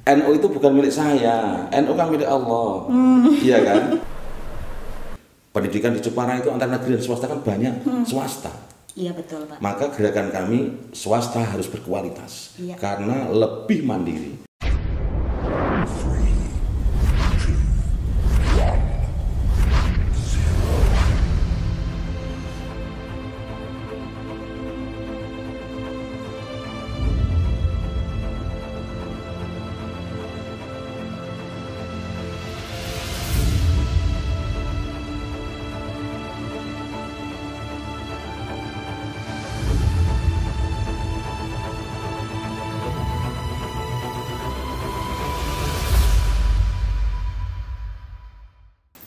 NU itu bukan milik saya, NU kan milik Allah, iya kan? Pendidikan di Jepara itu antara negeri dan swasta kan banyak swasta. Iya betul Pak. Maka gerakan kami swasta harus berkualitas, Iya. karena lebih mandiri.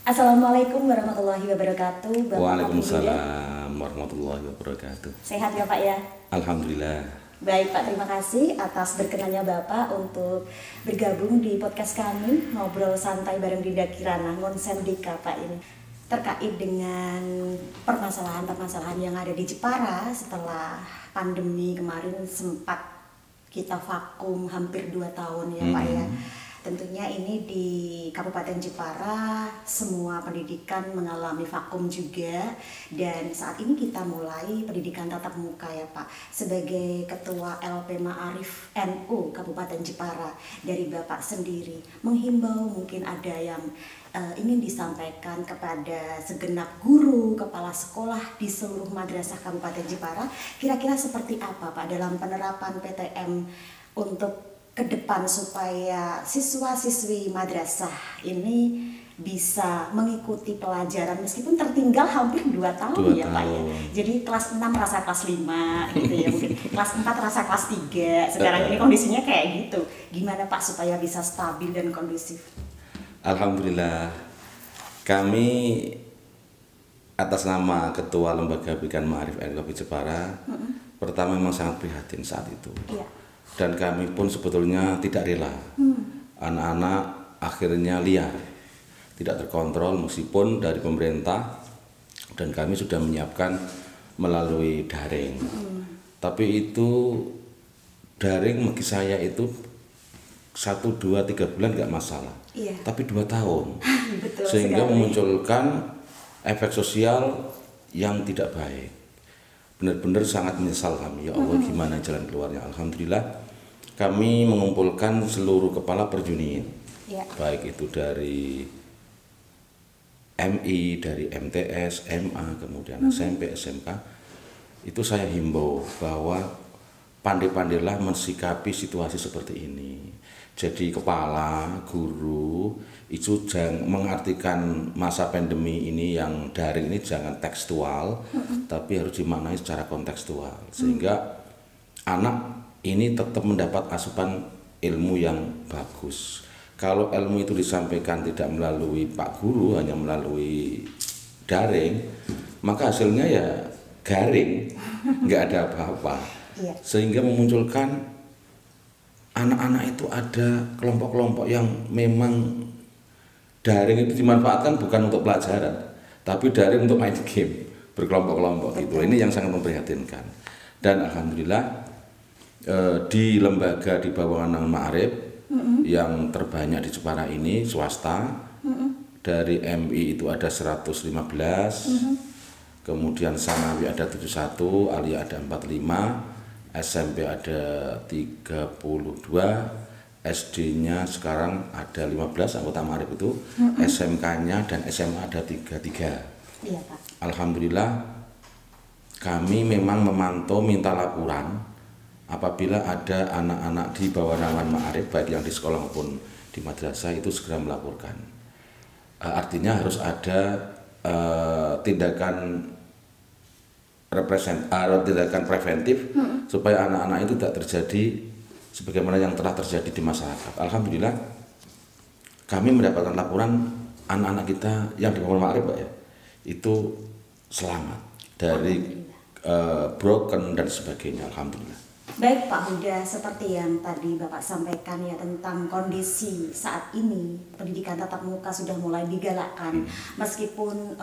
Assalamualaikum warahmatullahi wabarakatuh. Bapak Waalaikumsalam warahmatullahi wabarakatuh. Sehat ya Pak ya? Alhamdulillah. Baik Pak, terima kasih atas berkenannya Bapak untuk bergabung di podcast kami Ngobrol Santai bareng Dinda Kirana Ngonsendika Pak ini. Terkait dengan permasalahan-permasalahan yang ada di Jepara setelah pandemi kemarin sempat kita vakum hampir 2 tahun ya Pak ya. Tentunya ini di Kabupaten Jepara semua pendidikan mengalami vakum juga, dan saat ini kita mulai pendidikan tatap muka ya Pak. Sebagai Ketua LP Ma'arif NU Kabupaten Jepara, dari Bapak sendiri menghimbau, mungkin ada yang ingin disampaikan kepada segenap guru, kepala sekolah di seluruh madrasah Kabupaten Jepara, kira-kira seperti apa Pak dalam penerapan PTM untuk ke depan supaya siswa-siswi madrasah ini bisa mengikuti pelajaran meskipun tertinggal hampir 2 tahun ya Pak ya. Jadi kelas 6 rasa kelas 5 gitu ya, mungkin kelas 4 rasa kelas 3. Sekarang ini kondisinya kayak gitu. Gimana Pak supaya bisa stabil dan kondusif? Alhamdulillah, kami atas nama Ketua Lembaga Pendidikan Ma'arif NU Jepara, pertama memang sangat prihatin saat itu. Iya. Dan kami pun sebetulnya tidak rela. Anak-anak akhirnya liar, tidak terkontrol meskipun dari pemerintah dan kami sudah menyiapkan melalui daring. Tapi itu daring bagi saya itu 1, 2, 3 bulan nggak masalah. Iya. Tapi 2 tahun. Betul Sehingga sekali. memunculkan efek sosial yang tidak baik. Benar-benar sangat menyesal kami, ya Allah, gimana jalan keluarnya. Alhamdulillah kami mengumpulkan seluruh kepala perjudian, Ya. baik itu dari MI, dari MTS, MA, kemudian SMP, SMK. Itu saya himbau bahwa pandai-pandailah mensikapi situasi seperti ini. Jadi kepala, guru itu jangan mengartikan masa pandemi ini yang daring ini jangan tekstual, tapi harus dimaknai secara kontekstual, sehingga anak ini tetap mendapat asupan ilmu yang bagus. Kalau ilmu itu disampaikan tidak melalui Pak Guru, hanya melalui daring, maka hasilnya ya garing, nggak ada apa-apa. Iya. Sehingga memunculkan anak-anak itu ada kelompok-kelompok yang memang daring itu dimanfaatkan bukan untuk pelajaran, tapi daring untuk main game, berkelompok-kelompok gitu. Ini yang sangat memprihatinkan. Dan alhamdulillah di lembaga di bawah naungan Ma'arif yang terbanyak di Jepara ini swasta, dari MI itu ada 115, kemudian Sanawi ada 71, Alia ada 45, SMP ada 32, SD-nya sekarang ada 15 anggota Ma'arif itu, SMK-nya dan SMA ada 33. Iya Pak. Alhamdulillah kami memang memantau, minta laporan apabila ada anak-anak di bawah naungan Ma'arif, baik yang di sekolah maupun di madrasah, itu segera melaporkan. Artinya harus ada tindakan preventif supaya anak-anak itu tidak terjadi sebagaimana yang telah terjadi di masyarakat. Alhamdulillah kami mendapatkan laporan anak-anak kita yang di bawah Ma'arif, Pak ya, itu selamat dari broken dan sebagainya. Alhamdulillah. Baik Pak Huda, seperti yang tadi Bapak sampaikan ya tentang kondisi saat ini, pendidikan tatap muka sudah mulai digalakkan, meskipun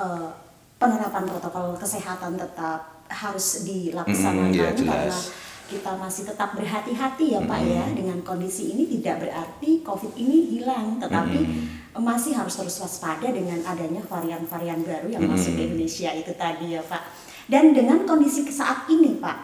penerapan protokol kesehatan tetap harus dilaksanakan Ya, karena jelas. kita masih tetap berhati-hati ya Pak ya dengan kondisi ini, tidak berarti COVID ini hilang, tetapi masih harus terus waspada dengan adanya varian-varian baru yang masuk ke Indonesia itu tadi ya Pak. Dan dengan kondisi saat ini Pak,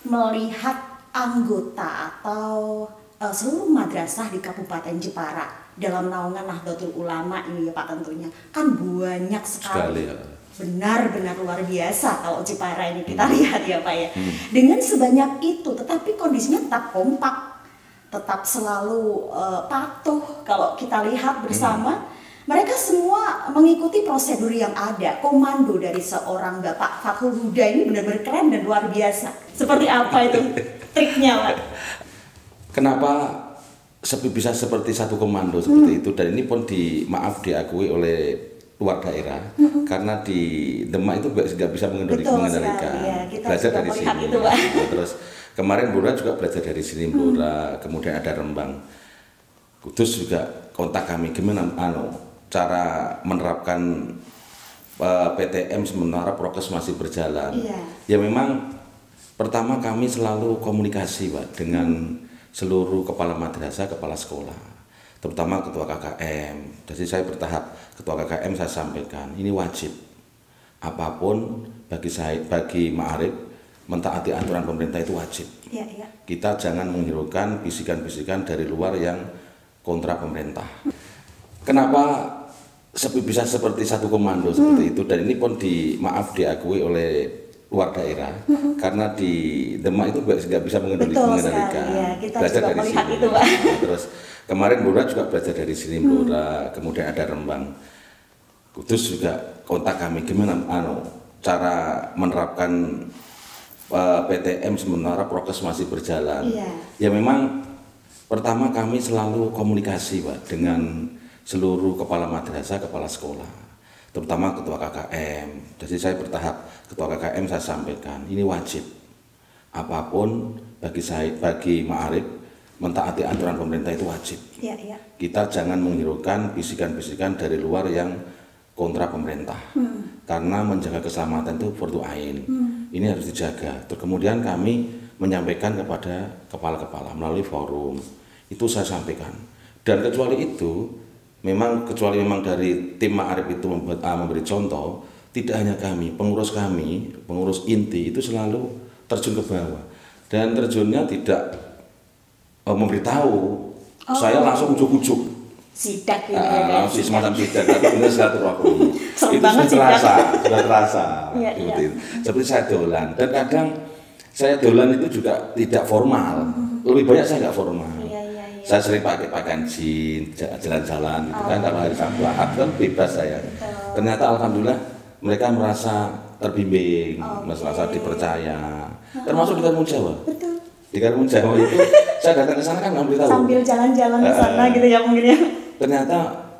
melihat anggota atau seluruh madrasah di Kabupaten Jepara dalam naungan Nahdlatul Ulama ini ya Pak, tentunya kan banyak sekali ya. Benar-benar luar biasa kalau Jepara ini kita lihat ya Pak ya. Dengan sebanyak itu tetapi kondisinya tetap kompak, tetap selalu patuh. Kalau kita lihat bersama, mereka semua mengikuti prosedur yang ada. Komando dari seorang Bapak Fathul Huda ini benar-benar keren dan luar biasa. Seperti apa itu triknya Pak? Kenapa bisa seperti satu komando seperti itu, dan ini pun diakui oleh luar daerah, karena di Demak itu nggak bisa mengendalikan, ya, belajar dari sini. Itu, Terus kemarin Blora juga belajar dari sini, Blora, kemudian ada Rembang, Kudus juga kontak kami gimana cara menerapkan PTM sementara prokes masih berjalan. Ya memang pertama kami selalu komunikasi Pak dengan seluruh kepala madrasah, kepala sekolah, terutama ketua KKM. Jadi saya bertahap, ketua KKM saya sampaikan ini wajib, apapun bagi ma'arif mentaati aturan pemerintah itu wajib. Kita jangan menghiraukan bisikan-bisikan dari luar yang kontra pemerintah. Kenapa bisa seperti satu komando seperti itu, dan ini pun diakui oleh luar daerah, karena di Demak itu nggak bisa mengendalikan, ya, belajar dari sini. Itu, Pak. Terus kemarin Blora juga belajar dari sini, Blora, kemudian ada Rembang, Kudus juga kontak kami gimana cara menerapkan PTM sementara prokes masih berjalan. Ya memang pertama kami selalu komunikasi Pak dengan seluruh kepala madrasah, kepala sekolah, terutama ketua KKM. Jadi saya bertahap, ketua KKM saya sampaikan ini wajib, apapun bagi ma'arif mentaati aturan pemerintah itu wajib. Kita jangan menghiraukan bisikan-bisikan dari luar yang kontra pemerintah, karena menjaga keselamatan itu fardu ain. Ini harus dijaga. Terus kemudian kami menyampaikan kepada kepala-kepala melalui forum, itu saya sampaikan. Dan kecuali memang dari tim ma'arif itu memberi contoh, tidak hanya kami, pengurus inti itu selalu terjun ke bawah, dan terjunnya tidak memberitahu, saya langsung ujuk-ujuk sidak langsung semacam sidak, tapi benar silaturahmi. Itu sudah terasa seperti saya dolan, dan kadang saya dolan itu juga tidak formal, lebih banyak saya nggak formal. Saya sering pakai pakaian jeans, jalan-jalan gitu kan, kalau hari Sabtu Ahad kan bebas saya. Ternyata alhamdulillah mereka merasa terbimbing, merasa dipercaya, termasuk di Karimun Jawa. Di Karimun Jawa itu saya datang ke sana kan nggak beritahu. Sambil jalan-jalan ke sana gitu ya mungkin ya. Ternyata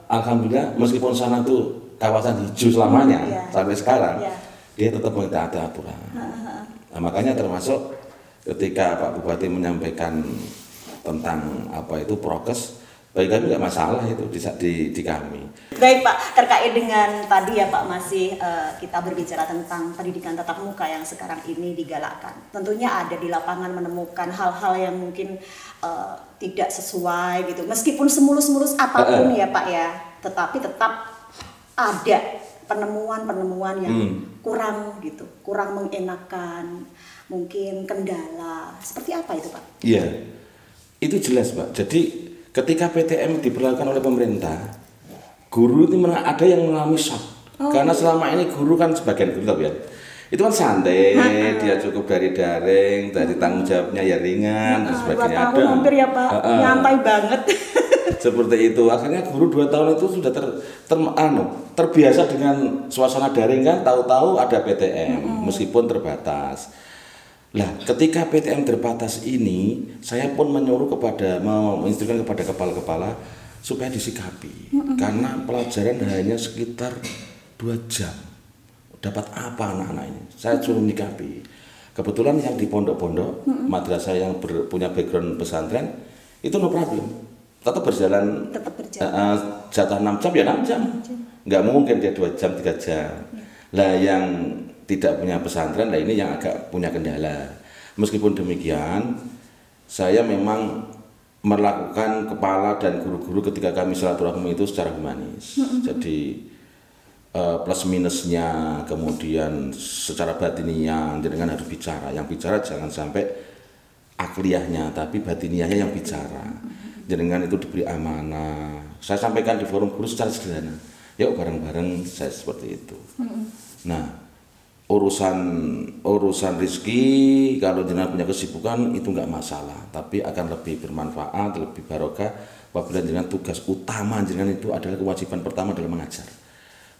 alhamdulillah meskipun sana tuh kawasan hijau selamanya sampai sekarang, dia tetap mentaati aturan. Nah, makanya termasuk ketika Pak Bupati menyampaikan tentang prokes, bagi kami nggak masalah itu di kami. Baik Pak, terkait dengan tadi ya Pak, masih kita berbicara tentang pendidikan tatap muka yang sekarang ini digalakkan. Tentunya ada di lapangan menemukan hal-hal yang mungkin tidak sesuai gitu. Meskipun semulus-mulus apapun ya Pak ya, tetapi tetap ada penemuan-penemuan yang kurang mengenakan, mungkin kendala. Seperti apa itu Pak? Iya, itu jelas Pak. Jadi ketika PTM diberlakukan oleh pemerintah, guru itu ada yang mengalami shock. Karena selama ini guru kan sebagian guru ya, itu kan santai, dia cukup dari daring, dari tanggung jawabnya ya ringan dan sebagainya. 2 tahun hampir ya Pak, nyantai banget. Seperti itu, akhirnya guru 2 tahun itu sudah terbiasa dengan suasana daring kan, tahu-tahu ada PTM meskipun terbatas. Lah, ketika PTM terbatas ini, saya pun menginstruksikan kepada kepala-kepala supaya disikapi, karena pelajaran hanya sekitar 2 jam. Dapat apa anak-anak ini? Saya suruh menyikapi. Kebetulan yang di pondok-pondok, madrasah yang punya background pesantren, itu no problem. Tetap berjalan. Jatah 6 jam ya 6 jam. Nggak mungkin dia 2 jam, 3 jam. Lah yang tidak punya pesantren, lah ini yang agak punya kendala. Meskipun demikian, saya memang melakukan kepala dan guru-guru ketika kami silaturahmi itu secara humanis. Jadi plus minusnya, kemudian secara batiniah jenengan harus bicara. Yang bicara jangan sampai akliyahnya, tapi batiniahnya yang bicara. Jenengan itu diberi amanah. Saya sampaikan di forum guru secara sederhana. Yuk bareng-bareng saya seperti itu. Nah, urusan rezeki kalau jenengan punya kesibukan itu nggak masalah, tapi akan lebih bermanfaat, lebih barokah apabila jenengan tugas utama jenengan itu adalah kewajiban pertama adalah mengajar,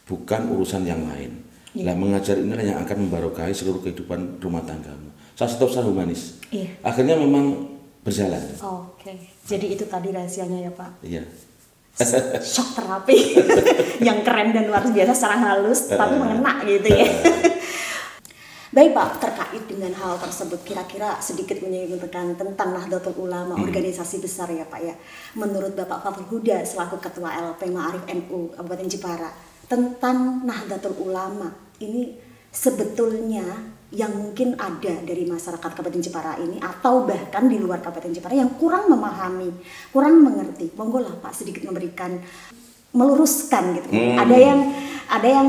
bukan urusan yang lain. Nah, mengajar inilah yang akan membarokahi seluruh kehidupan rumah tanggamu. Saya stop secara humanis. Akhirnya memang berjalan. Oke. Jadi itu tadi rahasianya ya Pak. Iya. Shock terapi yang keren dan luar biasa secara halus tapi mengena gitu ya. Baik Pak, terkait dengan hal tersebut kira-kira sedikit menyinggung tentang Nahdlatul Ulama, organisasi besar ya Pak ya. Menurut Bapak Fathul Huda selaku Ketua LP Ma'arif NU Kabupaten Jepara, tentang Nahdlatul Ulama ini sebetulnya yang mungkin ada dari masyarakat Kabupaten Jepara ini atau bahkan di luar Kabupaten Jepara yang kurang memahami, kurang mengerti. Monggo lah Pak sedikit memberikan, meluruskan gitu. Ada yang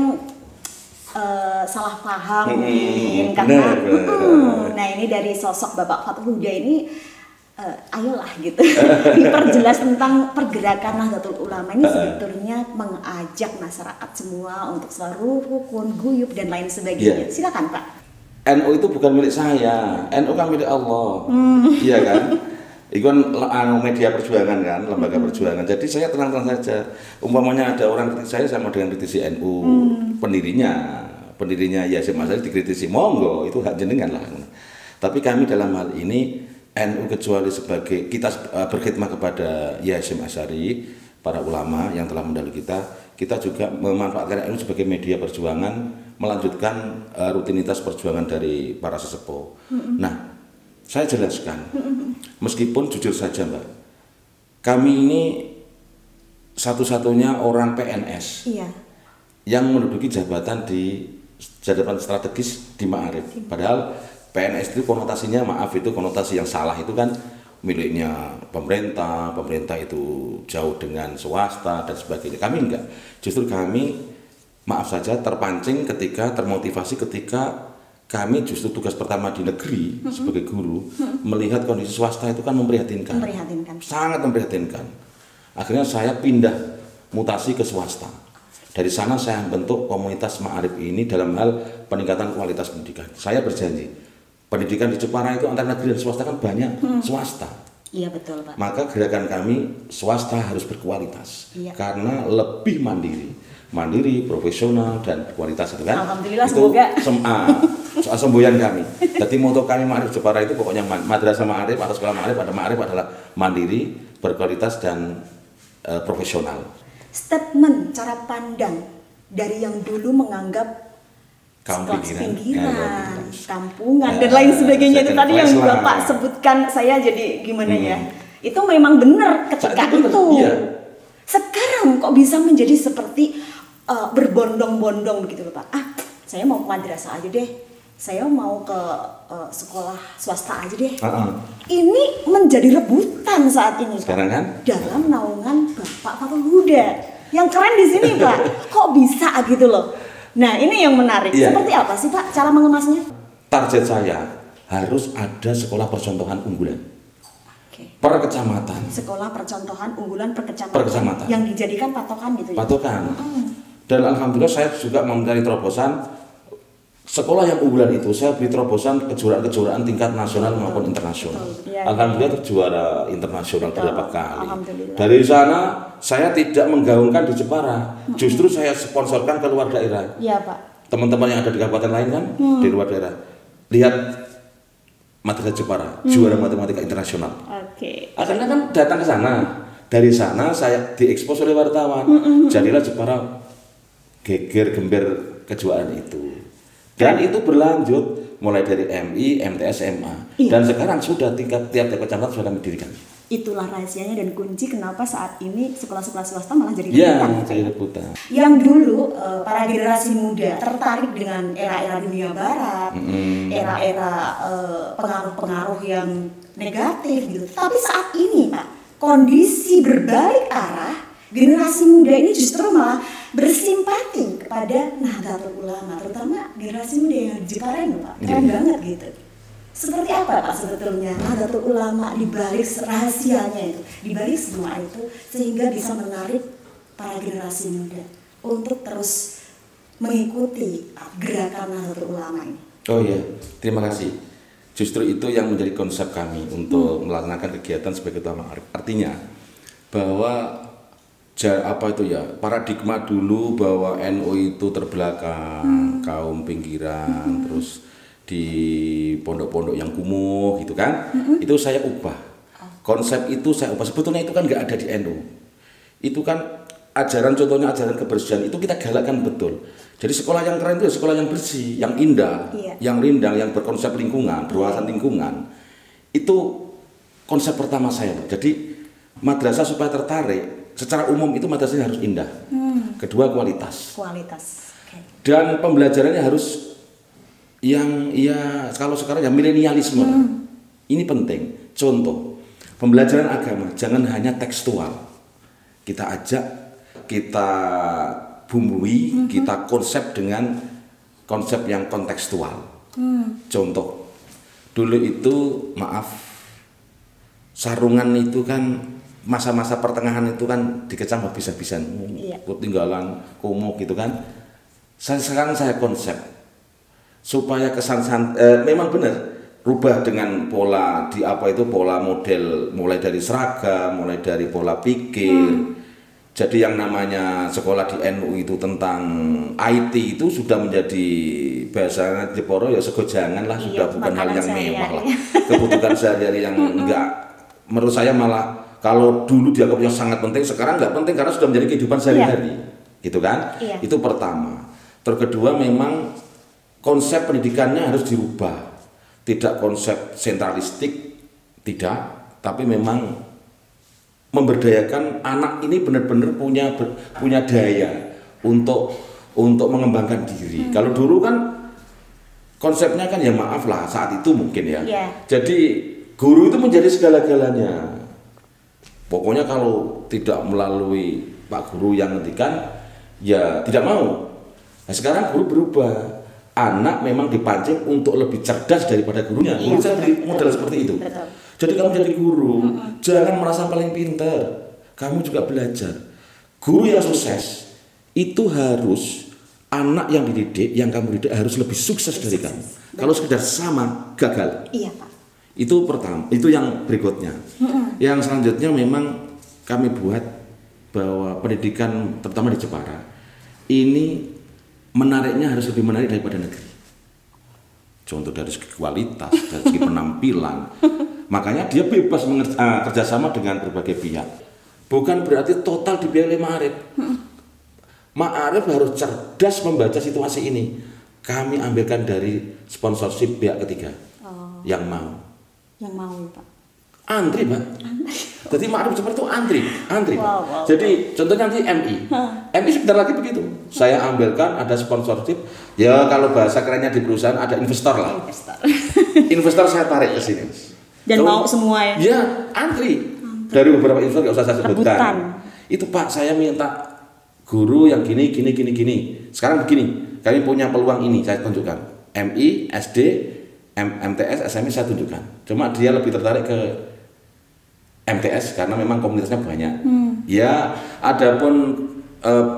salah paham mungkin karena nah ini dari sosok Bapak Fathul Huda ini ayolah gitu diperjelas tentang pergerakan Nahdlatul Ulama ini sebetulnya mengajak masyarakat semua untuk selalu rukun, guyub dan lain sebagainya. Silakan Pak. NU itu bukan milik saya, NU kan milik Allah, iya kan? Itu kan media perjuangan kan, lembaga perjuangan. Jadi saya tenang-tenang saja. Umpamanya ada orang kritik saya mau dengan kritisi NU, pendirinya Yasim Asy'ari dikritisi, monggo itu hak jenengan lah. Tapi kami dalam hal ini NU kecuali sebagai kita berkhidmat kepada Yasim Asy'ari, para ulama yang telah mendahului kita juga memanfaatkan NU sebagai media perjuangan, melanjutkan rutinitas perjuangan dari para sesepuh. Nah, saya jelaskan, meskipun jujur saja Mbak, kami ini satu-satunya orang PNS yang menduduki jabatan strategis di Ma'arif. Padahal PNS itu konotasinya, maaf itu konotasi yang salah itu kan miliknya pemerintah itu jauh dengan swasta dan sebagainya. Kami enggak, justru kami maaf saja terpancing termotivasi ketika kami justru tugas pertama di negeri sebagai guru melihat kondisi swasta itu kan memprihatinkan. Sangat memprihatinkan. Akhirnya saya pindah mutasi ke swasta. Dari sana saya membentuk komunitas Ma'arif ini dalam hal peningkatan kualitas pendidikan. Saya berjanji, pendidikan di Jepara itu antara negeri dan swasta kan banyak swasta. Iya betul Pak. Maka gerakan kami swasta harus berkualitas karena lebih mandiri, profesional dan kualitas itu kan. Alhamdulillah itu semoga. Soal semboyan kami. Jadi moto kami Ma'arif Jepara itu pokoknya madrasah Ma'arif atau sekolah Ma'arif adalah mandiri, berkualitas dan profesional. Statement cara pandang dari yang dulu menganggap pinggiran, kampungan dan lain sebagainya itu tadi yang Bapak sebutkan, saya jadi gimana ya? Itu memang benar ketika itu. Sekarang kok bisa menjadi seperti berbondong-bondong begitu loh Pak. Saya mau ke madrasah aja deh. Saya mau ke sekolah swasta aja deh. Ini menjadi rebutan saat ini Pak. Sekarang kan? Dalam naungan Bapak Fathul Huda. Yang keren di sini Pak. Kok bisa gitu loh. Nah ini yang menarik. Seperti apa sih Pak cara mengemasnya? Target saya harus ada sekolah percontohan unggulan. Per kecamatan. Sekolah percontohan unggulan per kecamatan. Yang dijadikan patokan gitu ya? Patokan. Dan alhamdulillah saya juga mencari terobosan. Sekolah yang unggulan itu saya beri terobosan kejuaraan-kejuaraan tingkat nasional maupun internasional. Alhamdulillah juara internasional beberapa kali. Dari sana saya tidak menggaungkan di Jepara, justru saya sponsorkan ke luar daerah. Iya Pak. Teman-teman yang ada di kabupaten lain kan di luar daerah. Lihat Madrasah Jepara, juara matematika internasional. Akhirnya kan datang ke sana. Dari sana saya diekspos oleh wartawan. Jadilah Jepara geger gembir kejuaraan itu. Dan itu berlanjut mulai dari MI, MTS, MA. Dan sekarang sudah tiap kecamatan sudah kami dirikan. Itulah rahasianya dan kunci kenapa saat ini sekolah-sekolah swasta malah jadi Ya, rebutan. jadi rebutan. Yang dulu para generasi muda tertarik dengan era-era dunia barat, era-era pengaruh-pengaruh yang negatif gitu. Tapi saat ini Pak, kondisi berbalik arah, generasi muda ini justru malah bersimpati kepada Nahdlatul Ulama, terutama generasi muda yang di Jepara ini Pak. Keren banget gitu. Seperti apa Pak sebetulnya Nahdlatul Ulama di balik rahasianya itu, di balik semua itu sehingga bisa menarik para generasi muda untuk terus mengikuti gerakan Nahdlatul Ulama ini? Oh iya, terima kasih. Justru itu yang menjadi konsep kami untuk melaksanakan kegiatan sebagai Ketua Ma'arif. Artinya bahwa paradigma dulu bahwa NU itu terbelakang, kaum pinggiran, terus di pondok-pondok yang kumuh gitu kan, itu saya ubah. Konsep itu saya ubah. Sebetulnya itu kan nggak ada di NU. Itu kan ajaran, contohnya ajaran kebersihan itu kita galakkan betul. Jadi sekolah yang keren itu sekolah yang bersih, yang indah, yang rindang, yang berkonsep lingkungan, berwawasan lingkungan. Itu konsep pertama saya. Jadi madrasah supaya tertarik, secara umum itu madrasahnya harus indah. Kedua kualitas. Okay. Dan pembelajarannya harus yang kalau sekarang ya milenialisme. Ini penting. Contoh, pembelajaran agama jangan hanya tekstual. Kita ajak, kita bumbui, kita konsep dengan konsep yang kontekstual. Contoh, dulu itu sarungan itu kan masa-masa pertengahan itu kan dikecam habis-habisan, ketinggalan, kumuh gitu kan. Sekarang saya konsep supaya kesan memang benar rubah dengan pola pola model, mulai dari seragam, mulai dari pola pikir. Jadi yang namanya sekolah di NU itu tentang IT itu sudah menjadi bahasa Jeporo ya segojangan lah, sudah bukan hal yang mewah lah. Kebutuhan sehari-hari yang enggak, menurut saya malah kalau dulu dianggapnya sangat penting, sekarang nggak penting karena sudah menjadi kehidupan sehari-hari, gitu kan? Itu pertama. Terus kedua, memang konsep pendidikannya harus dirubah, tidak konsep sentralistik, tidak, tapi memang memberdayakan anak ini benar-benar punya daya untuk mengembangkan diri. Kalau dulu kan konsepnya kan ya maaf lah saat itu mungkin ya. Jadi guru itu menjadi segala-galanya. Pokoknya kalau tidak melalui Pak Guru yang ngendikan, ya tidak mau. Nah sekarang guru berubah. Anak memang dipancing untuk lebih cerdas daripada gurunya. Guru saya beri model seperti itu. Jadi kamu jadi guru, jangan merasa paling pintar. Kamu juga belajar. Guru yang sukses, itu harus anak yang dididik, yang kamu didik harus lebih sukses dari kamu. Kalau sekedar sama, gagal. Iya Pak. Itu pertama, itu yang berikutnya. Yang selanjutnya memang kami buat bahwa pendidikan terutama di Jepara ini menariknya harus lebih menarik daripada negeri. Contoh dari segi kualitas, dari segi penampilan. Makanya dia bebas kerjasama dengan berbagai pihak. Bukan berarti total dibiayai oleh Ma'arif. Ma'arif harus cerdas membaca situasi ini. Kami ambilkan dari sponsorship pihak ketiga yang mau. Yang mau Pak. Antri Pak. Jadi Ma'arif seperti itu antri. Wow. Jadi contohnya nanti MI. MI sebentar lagi begitu. Saya ambilkan ada sponsorship. Ya kalau bahasa kerennya di perusahaan ada investor lah. Investor saya tarik ke sini. Dan mau semua ya? Ya antri. Dari beberapa investor nggak usah saya sebutkan. Itu Pak saya minta guru yang gini. Sekarang begini. Kami punya peluang ini saya tunjukkan. MI, SD, MTS, SMI saya tunjukkan. Cuma dia lebih tertarik ke MTS karena memang komunitasnya banyak. Ya, adapun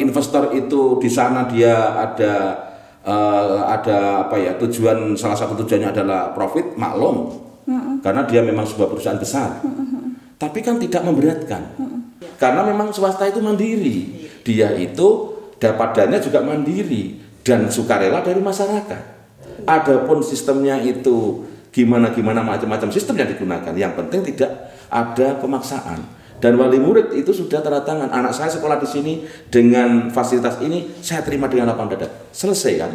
investor itu di sana dia ada tujuan, salah satu tujuannya adalah profit, maklum. Karena dia memang sebuah perusahaan besar. Tapi kan tidak memberatkan. Karena memang swasta itu mandiri. Dia itu dapat dana juga mandiri dan sukarela dari masyarakat. Adapun sistemnya itu gimana macam-macam sistem yang digunakan. Yang penting tidak ada pemaksaan Dan wali murid itu sudah tanda tangan, anak saya sekolah di sini dengan fasilitas ini, saya terima dengan lapang dada. Selesai kan?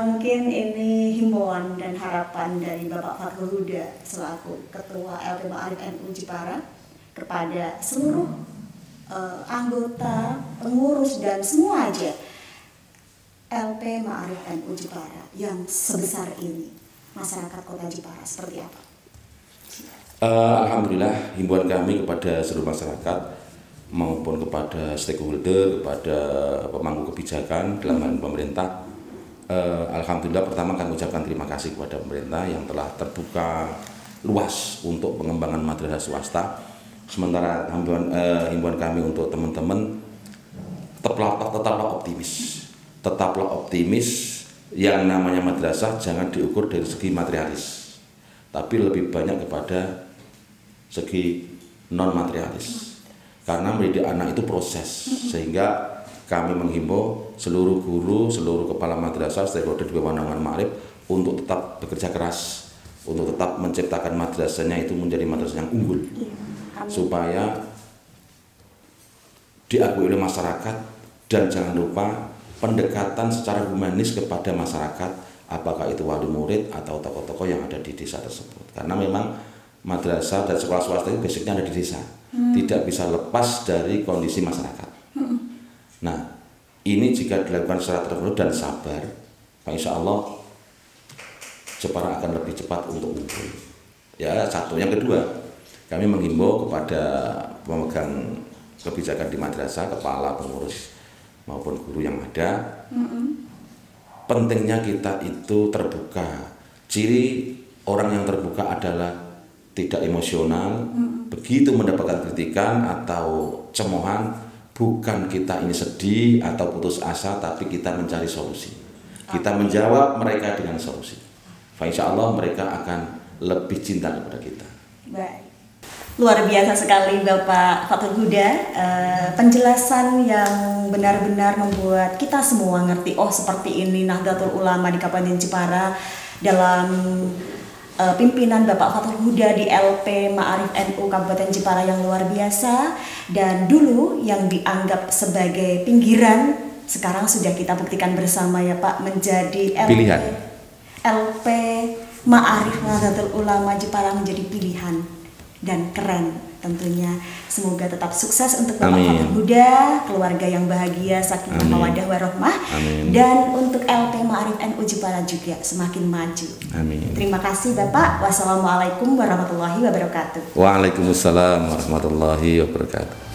Mungkin ini himbauan dan harapan dari Bapak Fathul Huda selaku Ketua LP Ma'arif NU Jepara kepada seluruh anggota, pengurus dan semua aja LP Ma'arif NU Jepara yang sebesar ini, masyarakat Kota Jepara seperti apa? Alhamdulillah, himbauan kami kepada seluruh masyarakat maupun kepada stakeholder, kepada pemangku kebijakan dalam hal pemerintah. Alhamdulillah, pertama kami ucapkan terima kasih kepada pemerintah yang telah terbuka luas untuk pengembangan madrasah swasta. Sementara himbauan kami untuk teman-teman, tetaplah optimis. Tetaplah optimis, yang namanya madrasah jangan diukur dari segi materialis, tapi lebih banyak kepada segi non materialis, karena mendidik anak itu proses. Sehingga kami menghimbau seluruh guru, seluruh kepala madrasah, stakeholder di bawah naungan Ma'arif untuk tetap bekerja keras, untuk tetap menciptakan madrasahnya itu menjadi madrasah yang unggul, supaya diakui oleh masyarakat. Dan jangan lupa pendekatan secara humanis kepada masyarakat, apakah itu wali murid atau tokoh-tokoh yang ada di desa tersebut. Karena memang madrasah dan sekolah swasta itu basicnya ada di desa, tidak bisa lepas dari kondisi masyarakat. Nah, ini jika dilakukan secara terus dan sabar, insya Allah Jepara akan lebih cepat untuk unggul. Ya, satu. Yang kedua, kami menghimbau kepada pemegang kebijakan di madrasah, kepala, pengurus maupun guru yang ada, pentingnya kita itu terbuka. Ciri orang yang terbuka adalah tidak emosional. Begitu mendapatkan kritikan atau cemohan, bukan kita ini sedih atau putus asa, tapi kita mencari solusi. Kita menjawab mereka dengan solusi. Insya Allah mereka akan lebih cinta kepada kita. Baik. Luar biasa sekali Bapak Fathul Huda, penjelasan yang benar-benar membuat kita semua ngerti, oh seperti ini Nahdlatul Ulama di Kabupaten Jepara dalam pimpinan Bapak Fathul Huda di LP Ma'arif NU Kabupaten Jepara yang luar biasa. Dan dulu yang dianggap sebagai pinggiran, sekarang sudah kita buktikan bersama ya Pak, menjadi LP Ma'arif Nahdlatul Ulama Jepara menjadi pilihan dan keren tentunya. Semoga tetap sukses untuk Bapak Fathul Huda, keluarga yang bahagia, sakinah mawaddah warahmah, dan untuk LP Ma'arif NU Jepara juga semakin maju. Amin. Terima kasih Bapak. Wassalamualaikum warahmatullahi wabarakatuh. Waalaikumsalam warahmatullahi wabarakatuh.